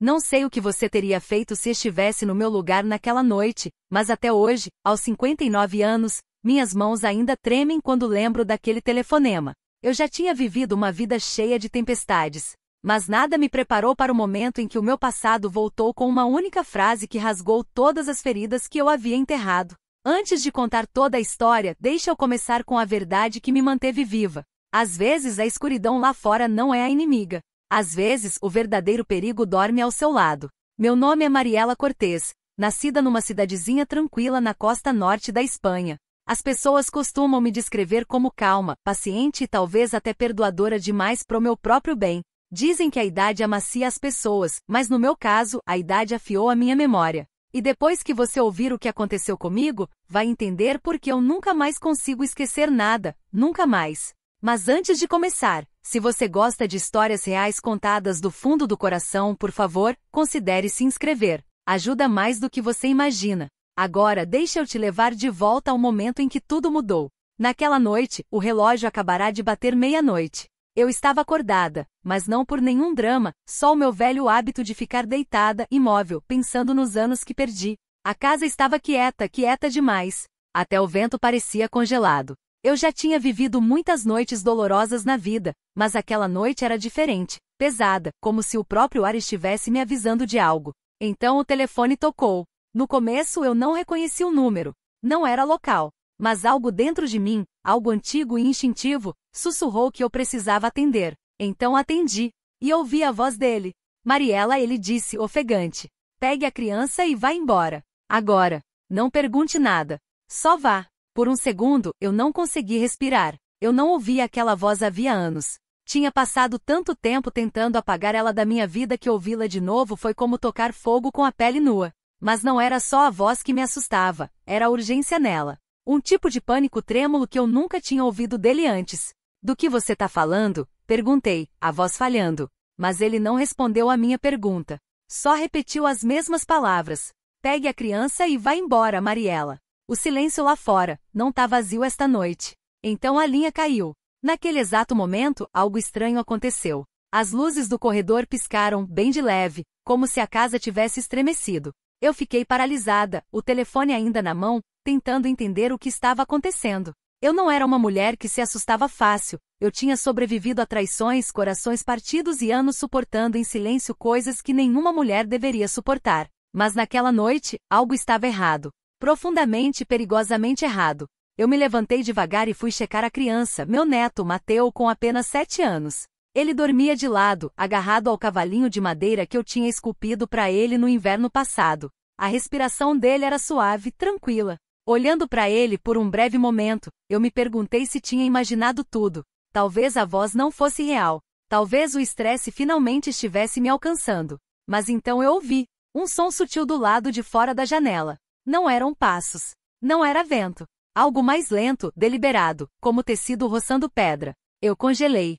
Não sei o que você teria feito se estivesse no meu lugar naquela noite, mas até hoje, aos 59 anos, minhas mãos ainda tremem quando lembro daquele telefonema. Eu já tinha vivido uma vida cheia de tempestades, mas nada me preparou para o momento em que o meu passado voltou com uma única frase que rasgou todas as feridas que eu havia enterrado. Antes de contar toda a história, deixa eu começar com a verdade que me manteve viva. Às vezes a escuridão lá fora não é a inimiga. Às vezes o verdadeiro perigo dorme ao seu lado. Meu nome é Mariela Cortez, nascida numa cidadezinha tranquila na costa norte da Espanha. As pessoas costumam me descrever como calma, paciente e talvez até perdoadora demais pro meu próprio bem. Dizem que a idade amacia as pessoas, mas no meu caso, a idade afiou a minha memória. E depois que você ouvir o que aconteceu comigo, vai entender por que eu nunca mais consigo esquecer nada, nunca mais. Mas antes de começar, se você gosta de histórias reais contadas do fundo do coração, por favor, considere se inscrever. Ajuda mais do que você imagina. Agora deixa eu te levar de volta ao momento em que tudo mudou. Naquela noite, o relógio acabará de bater meia-noite. Eu estava acordada, mas não por nenhum drama, só o meu velho hábito de ficar deitada, imóvel, pensando nos anos que perdi. A casa estava quieta, quieta demais. Até o vento parecia congelado. Eu já tinha vivido muitas noites dolorosas na vida, mas aquela noite era diferente, pesada, como se o próprio ar estivesse me avisando de algo. Então o telefone tocou. No começo eu não reconheci o número. Não era local. Mas algo dentro de mim, algo antigo e instintivo, sussurrou que eu precisava atender. Então atendi. E ouvi a voz dele. Mariela, ele disse, ofegante. Pegue a criança e vá embora. Agora. Não pergunte nada. Só vá. Por um segundo, eu não consegui respirar. Eu não ouvia aquela voz havia anos. Tinha passado tanto tempo tentando apagar ela da minha vida que ouvi-la de novo foi como tocar fogo com a pele nua. Mas não era só a voz que me assustava, era a urgência nela. Um tipo de pânico trêmulo que eu nunca tinha ouvido dele antes. Do que você tá falando? Perguntei, a voz falhando. Mas ele não respondeu à minha pergunta. Só repetiu as mesmas palavras. Pegue a criança e vá embora, Mariela. O silêncio lá fora, não tá vazio esta noite. Então a linha caiu. Naquele exato momento, algo estranho aconteceu. As luzes do corredor piscaram, bem de leve, como se a casa tivesse estremecido. Eu fiquei paralisada, o telefone ainda na mão, tentando entender o que estava acontecendo. Eu não era uma mulher que se assustava fácil, eu tinha sobrevivido a traições, corações partidos e anos suportando em silêncio coisas que nenhuma mulher deveria suportar. Mas naquela noite, algo estava errado. Profundamente e perigosamente errado. Eu me levantei devagar e fui checar a criança, meu neto, Mateu, com apenas 7 anos. Ele dormia de lado, agarrado ao cavalinho de madeira que eu tinha esculpido para ele no inverno passado. A respiração dele era suave, tranquila. Olhando para ele por um breve momento, eu me perguntei se tinha imaginado tudo. Talvez a voz não fosse real. Talvez o estresse finalmente estivesse me alcançando. Mas então eu ouvi um som sutil do lado de fora da janela. Não eram passos. Não era vento. Algo mais lento, deliberado, como tecido roçando pedra. Eu congelei.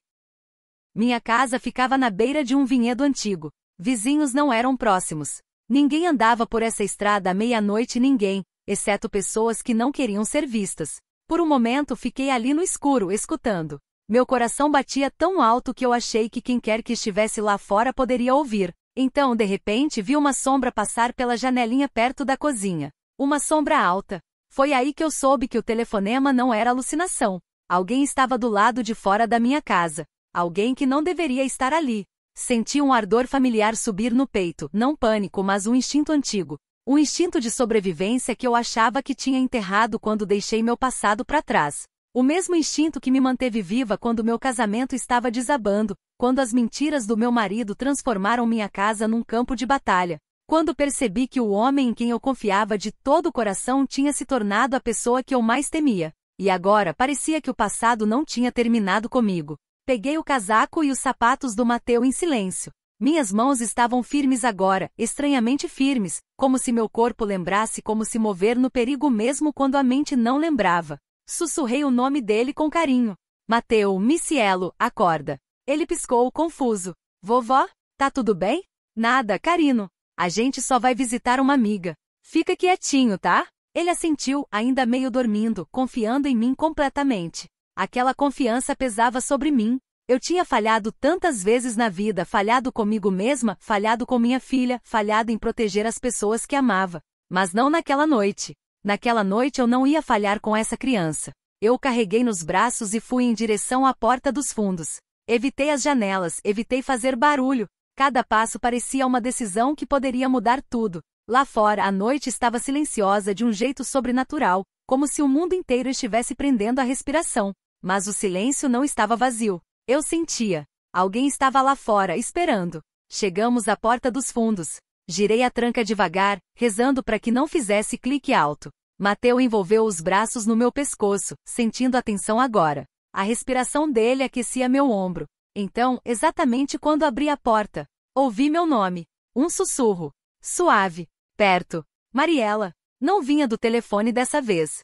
Minha casa ficava na beira de um vinhedo antigo. Vizinhos não eram próximos. Ninguém andava por essa estrada à meia-noite, ninguém, exceto pessoas que não queriam ser vistas. Por um momento fiquei ali no escuro, escutando. Meu coração batia tão alto que eu achei que quem quer que estivesse lá fora poderia ouvir. Então, de repente, vi uma sombra passar pela janelinha perto da cozinha. Uma sombra alta. Foi aí que eu soube que o telefonema não era alucinação. Alguém estava do lado de fora da minha casa. Alguém que não deveria estar ali. Senti um ardor familiar subir no peito, não pânico, mas um instinto antigo. Um instinto de sobrevivência que eu achava que tinha enterrado quando deixei meu passado para trás. O mesmo instinto que me manteve viva quando meu casamento estava desabando, quando as mentiras do meu marido transformaram minha casa num campo de batalha. Quando percebi que o homem em quem eu confiava de todo o coração tinha se tornado a pessoa que eu mais temia. E agora parecia que o passado não tinha terminado comigo. Peguei o casaco e os sapatos do Mateu em silêncio. Minhas mãos estavam firmes agora, estranhamente firmes, como se meu corpo lembrasse como se mover no perigo mesmo quando a mente não lembrava. Sussurrei o nome dele com carinho. Mateu, Micielo, acorda. Ele piscou, confuso. Vovó? Tá tudo bem? Nada, Carino. A gente só vai visitar uma amiga. Fica quietinho, tá? Ele assentiu, ainda meio dormindo, confiando em mim completamente. Aquela confiança pesava sobre mim. Eu tinha falhado tantas vezes na vida, falhado comigo mesma, falhado com minha filha, falhado em proteger as pessoas que amava. Mas não naquela noite. Naquela noite eu não ia falhar com essa criança. Eu o carreguei nos braços e fui em direção à porta dos fundos. Evitei as janelas, evitei fazer barulho. Cada passo parecia uma decisão que poderia mudar tudo. Lá fora, a noite estava silenciosa de um jeito sobrenatural, como se o mundo inteiro estivesse prendendo a respiração. Mas o silêncio não estava vazio. Eu sentia. Alguém estava lá fora, esperando. Chegamos à porta dos fundos. Girei a tranca devagar, rezando para que não fizesse clique alto. Mateu envolveu os braços no meu pescoço, sentindo a tensão agora. A respiração dele aquecia meu ombro. Então, exatamente quando abri a porta, ouvi meu nome. Um sussurro. Suave. Perto. Mariela. Não vinha do telefone dessa vez.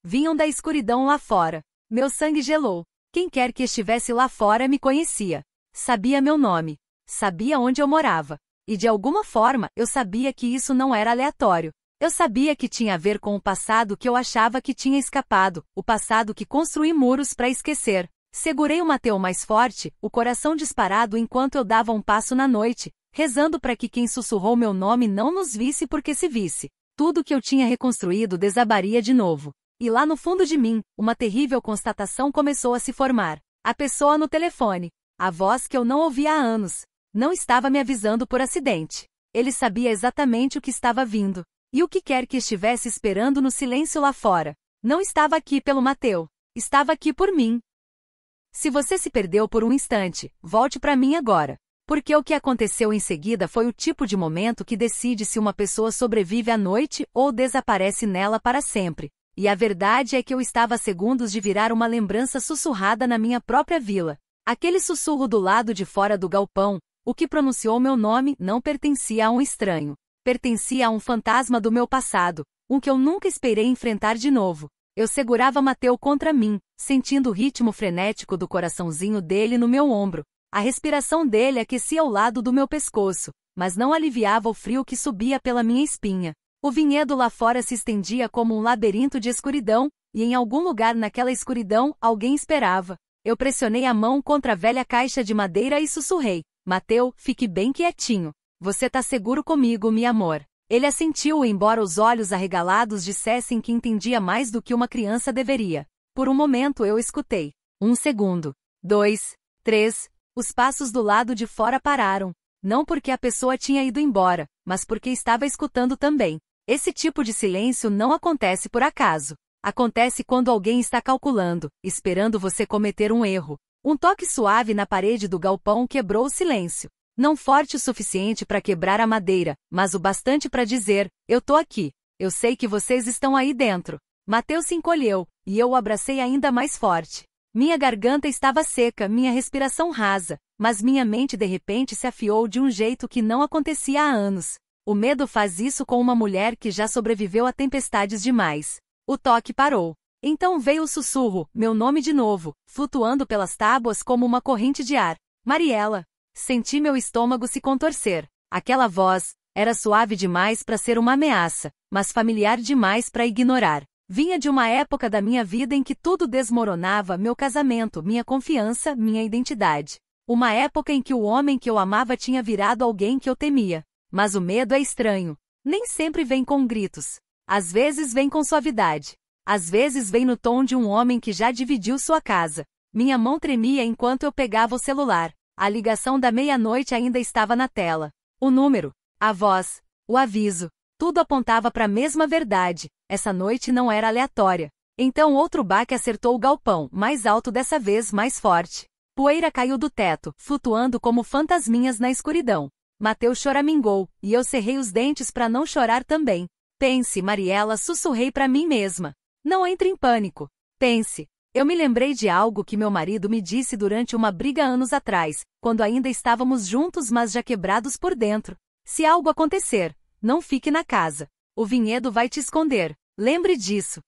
Vinham da escuridão lá fora. Meu sangue gelou. Quem quer que estivesse lá fora me conhecia. Sabia meu nome. Sabia onde eu morava. E de alguma forma, eu sabia que isso não era aleatório. Eu sabia que tinha a ver com o passado que eu achava que tinha escapado, o passado que construí muros para esquecer. Segurei o Mateu mais forte, o coração disparado enquanto eu dava um passo na noite, rezando para que quem sussurrou meu nome não nos visse, porque se visse, tudo que eu tinha reconstruído desabaria de novo. E lá no fundo de mim, uma terrível constatação começou a se formar. A pessoa no telefone. A voz que eu não ouvia há anos. Não estava me avisando por acidente. Ele sabia exatamente o que estava vindo. E o que quer que estivesse esperando no silêncio lá fora. Não estava aqui pelo Mateu. Estava aqui por mim. Se você se perdeu por um instante, volte para mim agora. Porque o que aconteceu em seguida foi o tipo de momento que decide se uma pessoa sobrevive à noite ou desaparece nela para sempre. E a verdade é que eu estava a segundos de virar uma lembrança sussurrada na minha própria vila. Aquele sussurro do lado de fora do galpão, o que pronunciou meu nome, não pertencia a um estranho. Pertencia a um fantasma do meu passado, um que eu nunca esperei enfrentar de novo. Eu segurava Mateu contra mim, sentindo o ritmo frenético do coraçãozinho dele no meu ombro. A respiração dele aquecia o lado do meu pescoço, mas não aliviava o frio que subia pela minha espinha. O vinhedo lá fora se estendia como um labirinto de escuridão, e em algum lugar naquela escuridão, alguém esperava. Eu pressionei a mão contra a velha caixa de madeira e sussurrei. Mateu, fique bem quietinho. Você tá seguro comigo, meu amor. Ele assentiu, embora os olhos arregalados dissessem que entendia mais do que uma criança deveria. Por um momento eu escutei. 1 segundo. 2, 3. Os passos do lado de fora pararam. Não porque a pessoa tinha ido embora, mas porque estava escutando também. Esse tipo de silêncio não acontece por acaso. Acontece quando alguém está calculando, esperando você cometer um erro. Um toque suave na parede do galpão quebrou o silêncio. Não forte o suficiente para quebrar a madeira, mas o bastante para dizer, eu tô aqui. Eu sei que vocês estão aí dentro. Mateu se encolheu, e eu o abracei ainda mais forte. Minha garganta estava seca, minha respiração rasa, mas minha mente de repente se afiou de um jeito que não acontecia há anos. O medo faz isso com uma mulher que já sobreviveu a tempestades demais. O toque parou. Então veio o sussurro, meu nome de novo, flutuando pelas tábuas como uma corrente de ar. Mariela. Senti meu estômago se contorcer. Aquela voz era suave demais para ser uma ameaça, mas familiar demais para ignorar. Vinha de uma época da minha vida em que tudo desmoronava, meu casamento, minha confiança, minha identidade. Uma época em que o homem que eu amava tinha virado alguém que eu temia. Mas o medo é estranho. Nem sempre vem com gritos. Às vezes vem com suavidade. Às vezes vem no tom de um homem que já dividiu sua casa. Minha mão tremia enquanto eu pegava o celular. A ligação da meia-noite ainda estava na tela. O número, a voz, o aviso. Tudo apontava para a mesma verdade. Essa noite não era aleatória. Então outro baque acertou o galpão, mais alto dessa vez, mais forte. Poeira caiu do teto, flutuando como fantasminhas na escuridão. Mateu choramingou, e eu cerrei os dentes para não chorar também. Pense, Mariela, sussurrei para mim mesma. Não entre em pânico. Pense. Eu me lembrei de algo que meu marido me disse durante uma briga anos atrás, quando ainda estávamos juntos mas já quebrados por dentro. Se algo acontecer, não fique na casa. O vinhedo vai te esconder. Lembre disso.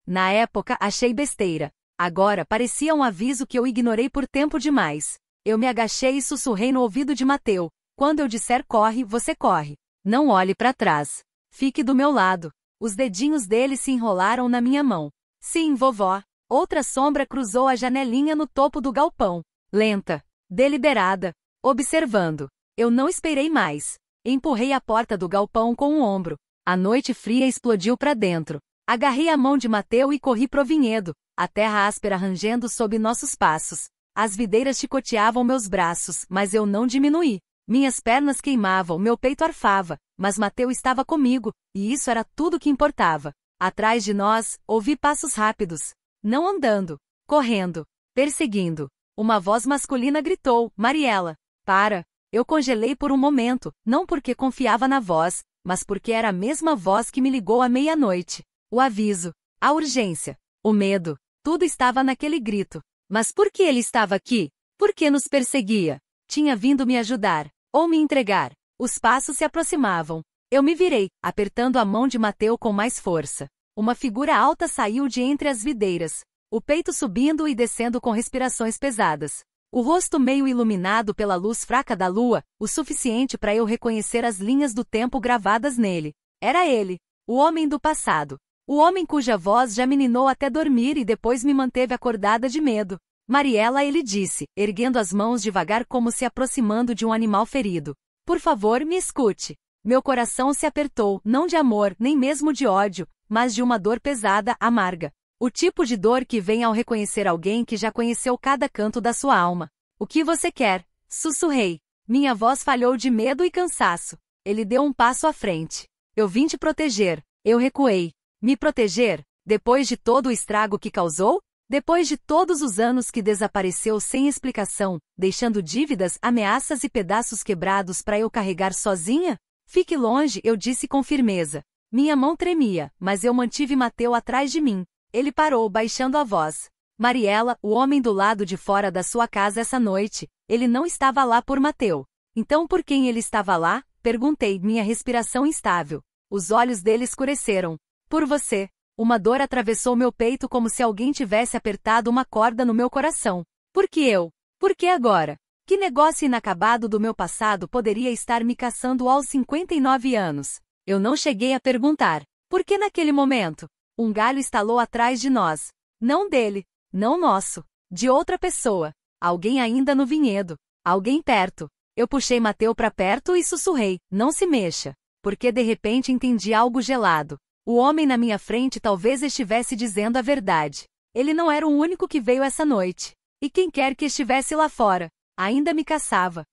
Na época, achei besteira. Agora parecia um aviso que eu ignorei por tempo demais. Eu me agachei e sussurrei no ouvido de Mateu. Quando eu disser corre, você corre. Não olhe para trás. Fique do meu lado. Os dedinhos dele se enrolaram na minha mão. Sim, vovó. Outra sombra cruzou a janelinha no topo do galpão. Lenta, deliberada, observando. Eu não esperei mais. Empurrei a porta do galpão com o ombro. A noite fria explodiu para dentro. Agarrei a mão de Mateu e corri pro vinhedo, a terra áspera rangendo sob nossos passos. As videiras chicoteavam meus braços, mas eu não diminuí. Minhas pernas queimavam, meu peito arfava, mas Mateu estava comigo, e isso era tudo que importava. Atrás de nós, ouvi passos rápidos. Não andando, correndo, perseguindo. Uma voz masculina gritou: Mariela, para! Eu congelei por um momento, não porque confiava na voz, mas porque era a mesma voz que me ligou à meia-noite. O aviso, a urgência, o medo, tudo estava naquele grito. Mas por que ele estava aqui? Por que nos perseguia? Tinha vindo me ajudar, ou me entregar. Os passos se aproximavam. Eu me virei, apertando a mão de Mateu com mais força. Uma figura alta saiu de entre as videiras, o peito subindo e descendo com respirações pesadas. O rosto meio iluminado pela luz fraca da lua, o suficiente para eu reconhecer as linhas do tempo gravadas nele. Era ele, o homem do passado. O homem cuja voz já me ninou até dormir e depois me manteve acordada de medo. Mariela, ele disse, erguendo as mãos devagar como se aproximando de um animal ferido. Por favor, me escute. Meu coração se apertou, não de amor, nem mesmo de ódio, mas de uma dor pesada, amarga. O tipo de dor que vem ao reconhecer alguém que já conheceu cada canto da sua alma. O que você quer? Sussurrei. Minha voz falhou de medo e cansaço. Ele deu um passo à frente. Eu vim te proteger. Eu recuei. Me proteger? Depois de todo o estrago que causou? Depois de todos os anos que desapareceu sem explicação, deixando dívidas, ameaças e pedaços quebrados para eu carregar sozinha? Fique longe, eu disse com firmeza. Minha mão tremia, mas eu mantive Mateu atrás de mim. Ele parou, baixando a voz. Mariela, o homem do lado de fora da sua casa essa noite, ele não estava lá por Mateu. Então por quem ele estava lá? Perguntei, minha respiração instável. Os olhos dele escureceram. Por você. Uma dor atravessou meu peito como se alguém tivesse apertado uma corda no meu coração. Por que eu? Por que agora? Que negócio inacabado do meu passado poderia estar me caçando aos 59 anos? Eu não cheguei a perguntar. Por que naquele momento? Um galho estalou atrás de nós. Não dele. Não nosso. De outra pessoa. Alguém ainda no vinhedo. Alguém perto. Eu puxei Mateu para perto e sussurrei, não se mexa. Porque de repente entendi algo gelado. O homem na minha frente talvez estivesse dizendo a verdade. Ele não era o único que veio essa noite. E quem quer que estivesse lá fora, ainda me caçava.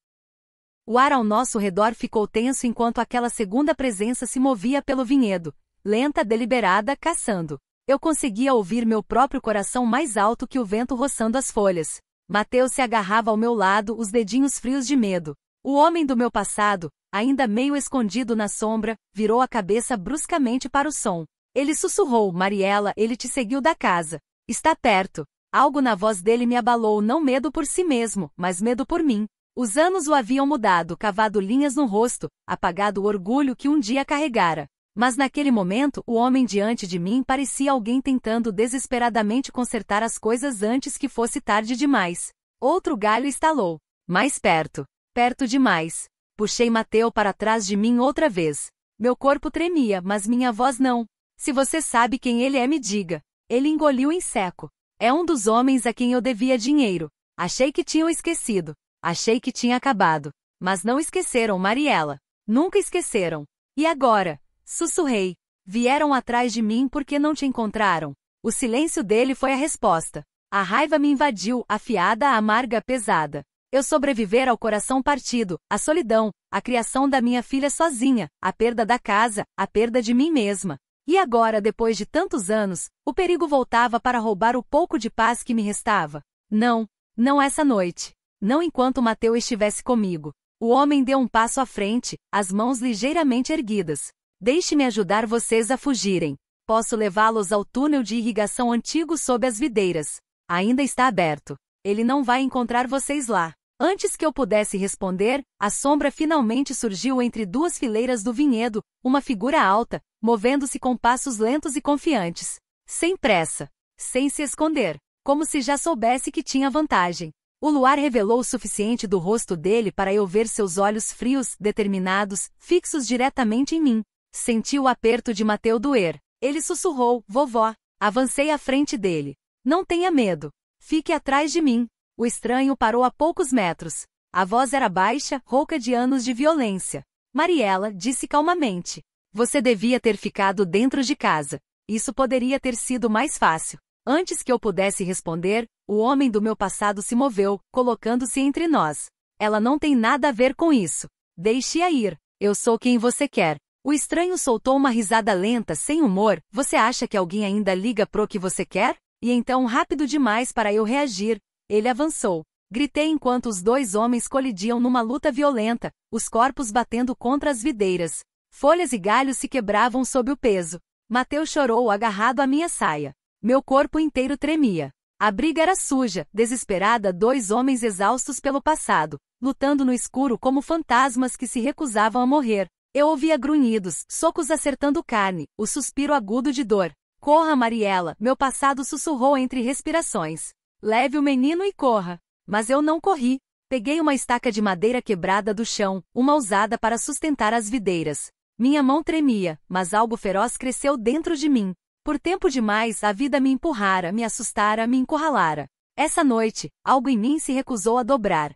O ar ao nosso redor ficou tenso enquanto aquela segunda presença se movia pelo vinhedo, lenta, deliberada, caçando. Eu conseguia ouvir meu próprio coração mais alto que o vento roçando as folhas. Mateu se agarrava ao meu lado, os dedinhos frios de medo. O homem do meu passado, ainda meio escondido na sombra, virou a cabeça bruscamente para o som. Ele sussurrou, Mariela, ele te seguiu da casa. Está perto. Algo na voz dele me abalou, não medo por si mesmo, mas medo por mim. Os anos o haviam mudado, cavado linhas no rosto, apagado o orgulho que um dia carregara. Mas naquele momento, o homem diante de mim parecia alguém tentando desesperadamente consertar as coisas antes que fosse tarde demais. Outro galho estalou. Mais perto. Perto demais. Puxei Mateu para trás de mim outra vez. Meu corpo tremia, mas minha voz não. Se você sabe quem ele é, me diga. Ele engoliu em seco. É um dos homens a quem eu devia dinheiro. Achei que tinham esquecido. Achei que tinha acabado. Mas não esqueceram, Mariela. Nunca esqueceram. E agora? Sussurrei. Vieram atrás de mim porque não te encontraram. O silêncio dele foi a resposta. A raiva me invadiu, afiada, amarga, pesada. Eu sobreviver ao coração partido, à solidão, à criação da minha filha sozinha, à perda da casa, à perda de mim mesma. E agora, depois de tantos anos, o perigo voltava para roubar o pouco de paz que me restava. Não, não essa noite. Não enquanto Mateu estivesse comigo. O homem deu um passo à frente, as mãos ligeiramente erguidas. Deixe-me ajudar vocês a fugirem. Posso levá-los ao túnel de irrigação antigo sob as videiras. Ainda está aberto. Ele não vai encontrar vocês lá. Antes que eu pudesse responder, a sombra finalmente surgiu entre duas fileiras do vinhedo, uma figura alta, movendo-se com passos lentos e confiantes. Sem pressa. Sem se esconder. Como se já soubesse que tinha vantagem. O luar revelou o suficiente do rosto dele para eu ver seus olhos frios, determinados, fixos diretamente em mim. Senti o aperto de Mateu doer. Ele sussurrou, vovó. Avancei à frente dele. Não tenha medo. Fique atrás de mim. O estranho parou a poucos metros. A voz era baixa, rouca de anos de violência. Mariela disse calmamente. Você devia ter ficado dentro de casa. Isso poderia ter sido mais fácil. Antes que eu pudesse responder, o homem do meu passado se moveu, colocando-se entre nós. Ela não tem nada a ver com isso. Deixe-a ir. Eu sou quem você quer. O estranho soltou uma risada lenta, sem humor. Você acha que alguém ainda liga pro que você quer? E então, rápido demais para eu reagir, ele avançou. Gritei enquanto os dois homens colidiam numa luta violenta, os corpos batendo contra as videiras. Folhas e galhos se quebravam sob o peso. Mateus chorou agarrado à minha saia. Meu corpo inteiro tremia. A briga era suja, desesperada, dois homens exaustos pelo passado, lutando no escuro como fantasmas que se recusavam a morrer. Eu ouvia grunhidos, socos acertando carne, o suspiro agudo de dor. Corra, Mariela, meu passado sussurrou entre respirações. Leve o menino e corra. Mas eu não corri. Peguei uma estaca de madeira quebrada do chão, uma usada para sustentar as videiras. Minha mão tremia, mas algo feroz cresceu dentro de mim. Por tempo demais a vida me empurrara, me assustara, me encurralara. Essa noite, algo em mim se recusou a dobrar.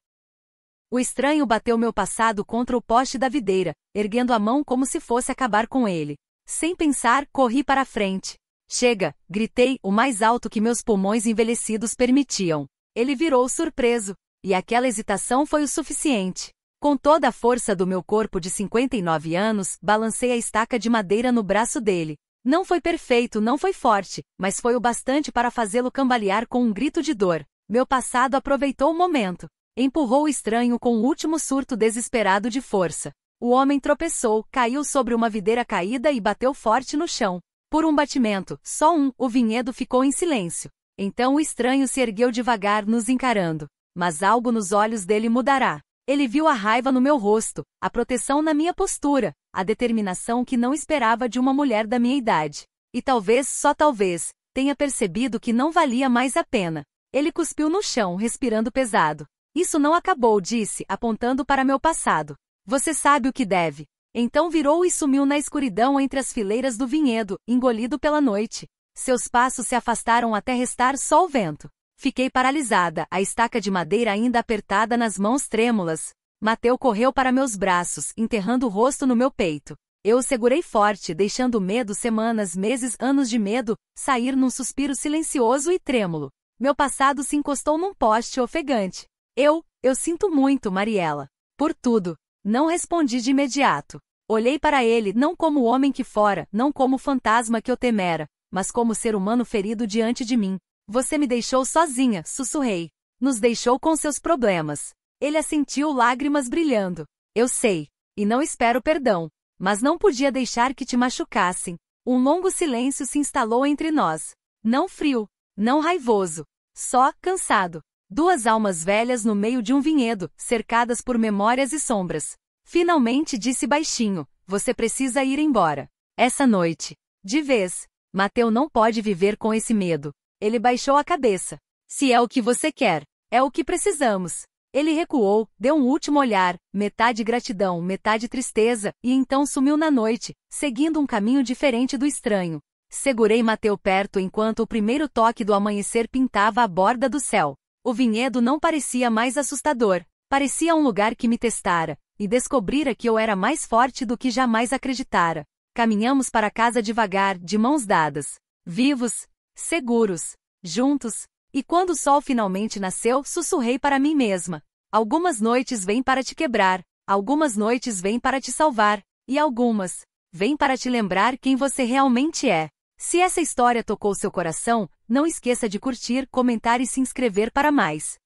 O estranho bateu meu passado contra o poste da videira, erguendo a mão como se fosse acabar com ele. Sem pensar, corri para a frente. Chega, gritei, o mais alto que meus pulmões envelhecidos permitiam. Ele virou surpreso, e aquela hesitação foi o suficiente. Com toda a força do meu corpo de 59 anos, balancei a estaca de madeira no braço dele. Não foi perfeito, não foi forte, mas foi o bastante para fazê-lo cambalear com um grito de dor. Meu passado aproveitou o momento. Empurrou o estranho com o último surto desesperado de força. O homem tropeçou, caiu sobre uma videira caída e bateu forte no chão. Por um batimento, só um, o vinhedo ficou em silêncio. Então o estranho se ergueu devagar, nos encarando. Mas algo nos olhos dele mudará. Ele viu a raiva no meu rosto, a proteção na minha postura, a determinação que não esperava de uma mulher da minha idade. E talvez, só talvez, tenha percebido que não valia mais a pena. Ele cuspiu no chão, respirando pesado. Isso não acabou, disse, apontando para meu passado. Você sabe o que deve. Então virou e sumiu na escuridão entre as fileiras do vinhedo, engolido pela noite. Seus passos se afastaram até restar só o vento. Fiquei paralisada, a estaca de madeira ainda apertada nas mãos trêmulas. Mateu correu para meus braços, enterrando o rosto no meu peito. Eu o segurei forte, deixando o medo, semanas, meses, anos de medo, sair num suspiro silencioso e trêmulo. Meu passado se encostou num poste ofegante. Eu sinto muito, Mariela. Por tudo. Não respondi de imediato. Olhei para ele, não como o homem que fora, não como o fantasma que eu temera, mas como ser humano ferido diante de mim. Você me deixou sozinha, sussurrei. Nos deixou com seus problemas. Ele assentiu, lágrimas brilhando. Eu sei. E não espero perdão. Mas não podia deixar que te machucassem. Um longo silêncio se instalou entre nós. Não frio, não raivoso. Só, cansado. Duas almas velhas no meio de um vinhedo, cercadas por memórias e sombras. Finalmente disse baixinho, você precisa ir embora. Essa noite. De vez. Mateu não pode viver com esse medo. Ele baixou a cabeça. Se é o que você quer, é o que precisamos. Ele recuou, deu um último olhar, metade gratidão, metade tristeza, e então sumiu na noite, seguindo um caminho diferente do estranho. Segurei Mateu perto enquanto o primeiro toque do amanhecer pintava a borda do céu. O vinhedo não parecia mais assustador. Parecia um lugar que me testara, e descobrira que eu era mais forte do que jamais acreditara. Caminhamos para casa devagar, de mãos dadas. Vivos, seguros, juntos. E quando o sol finalmente nasceu, sussurrei para mim mesma. Algumas noites vêm para te quebrar, algumas noites vêm para te salvar, e algumas vêm para te lembrar quem você realmente é. Se essa história tocou seu coração, não esqueça de curtir, comentar e se inscrever para mais.